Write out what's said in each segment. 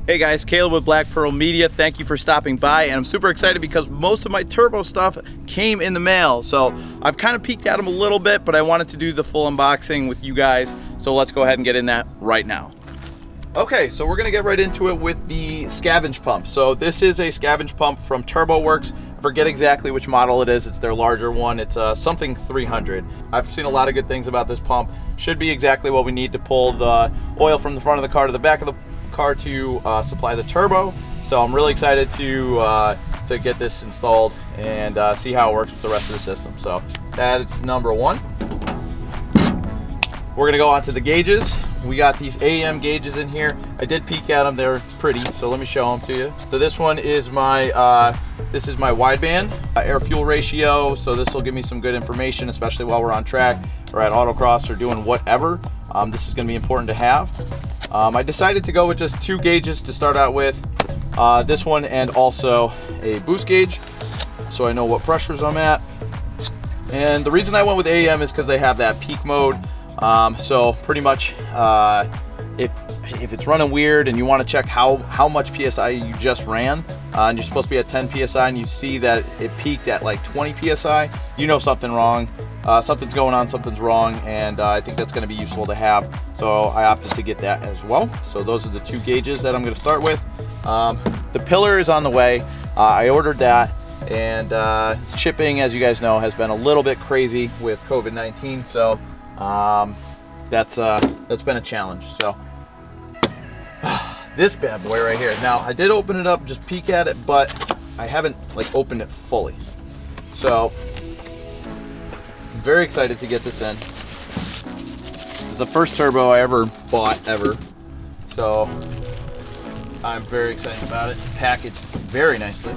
Hey guys, Caleb with Black Pearl Media. Thank you for stopping by, and I'm super excited because most of my turbo stuff came in the mail. So I've kind of peeked at them a little bit, but I wanted to do the full unboxing with you guys. So let's go ahead and get in that right now. Okay, so we're gonna get right into it with the scavenge pump. So this is a scavenge pump from TurboWorks. I forget exactly which model it is. It's their larger one. It's something 300. I've seen a lot of good things about this pump. Should be exactly what we need to pull the oil from the front of the car to the back of the car to supply the turbo. So I'm really excited to get this installed and see how it works with the rest of the system. So that's number one. We're gonna go on to the gauges. We got these AEM gauges in here. I did peek at them, they're pretty, so let me show them to you. So this one is my wideband air fuel ratio. So this will give me some good information, especially while we're on track or at autocross or doing whatever. This is gonna be important to have. I decided to go with just two gauges to start out with. This one and also a boost gauge, so I know what pressures I'm at. And the reason I went with AEM is because they have that peak mode. So pretty much if it's running weird and you want to check how much PSI you just ran, and you're supposed to be at 10 PSI and you see that it peaked at like 20 PSI, you know something wrong. Something's going on, something's wrong, and I think that's going to be useful to have. So I opted to get that as well. So those are the two gauges that I'm going to start with. The pillar is on the way. I ordered that, and shipping, as you guys know, has been a little bit crazy with COVID-19. So that's been a challenge. So this bad boy right here. Now I did open it up, just peek at it, but I haven't like opened it fully. So I'm very excited to get this in. This is the first turbo I ever bought ever. So I'm very excited about it. Packaged very nicely.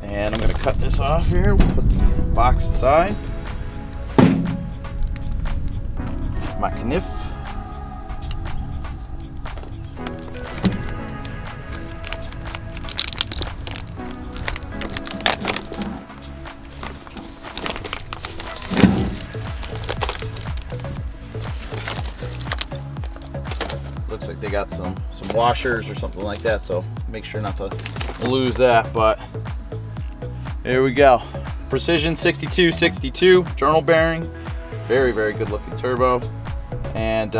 And I'm gonna cut this off here. We'll put the box aside. My kniff. Looks like they got some washers or something like that, so make sure not to lose that. But there we go. Precision 6262 journal bearing. Very, very good looking turbo. And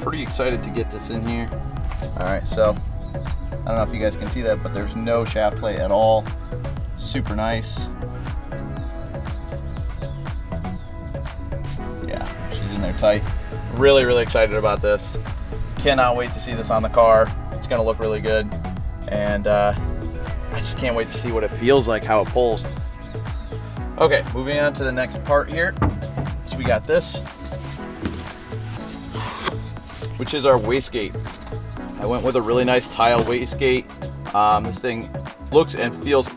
pretty excited to get this in here. All right, so I don't know if you guys can see that, but there's no shaft plate at all. Super nice. Yeah, she's in there tight. Really, really excited about this. Cannot wait to see this on the car. It's gonna look really good. And I just can't wait to see what it feels like, how it pulls. Okay, moving on to the next part here. So we got this, which is our wastegate. I went with a really nice tile wastegate. This thing looks and feels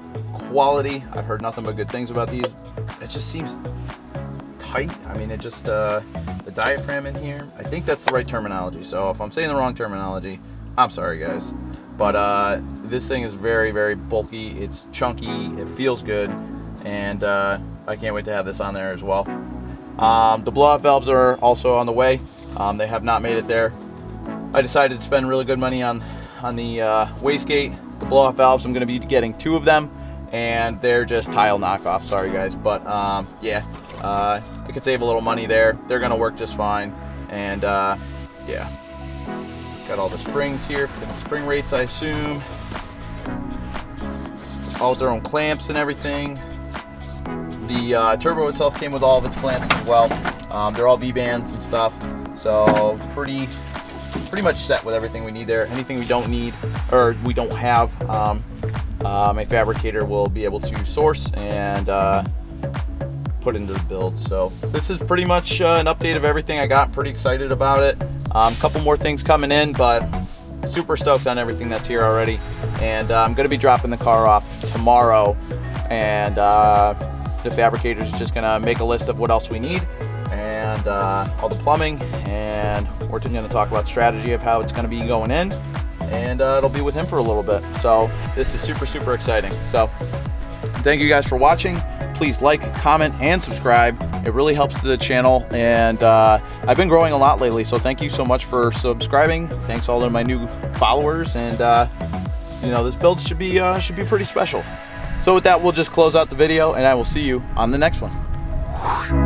quality. I've heard nothing but good things about these. It just seems tight. I mean, it just, the diaphragm in here, I think that's the right terminology. So if I'm saying the wrong terminology, I'm sorry guys. But this thing is very, very bulky. It's chunky, it feels good. And I can't wait to have this on there as well. The blowout valves are also on the way. They have not made it there. I decided to spend really good money on the wastegate. The blowout valves, I'm going to be getting two of them, and they're just tile knockoff. Sorry guys, but yeah, I could save a little money there. They're going to work just fine, and yeah, got all the springs here for the spring rates, I assume. All with their own clamps and everything. The turbo itself came with all of its clamps as well. They're all V-bands and stuff, so pretty much set with everything we need there. Anything we don't need or we don't have, my fabricator will be able to source and put into the build. So this is pretty much an update of everything I got. Pretty excited about it. A couple more things coming in, but super stoked on everything that's here already. And I'm going to be dropping the car off tomorrow, and the fabricator is just going to make a list of what else we need and all the plumbing, and we're going to talk about strategy of how it's going to be going in, and it'll be with him for a little bit. So this is super, super exciting. So Thank you guys for watching. Please like, comment, and subscribe. It really helps the channel, and I've been growing a lot lately, so thank you so much for subscribing. Thanks all to my new followers, and you know, this build should be pretty special. So with that, we'll just close out the video, and I will see you on the next one.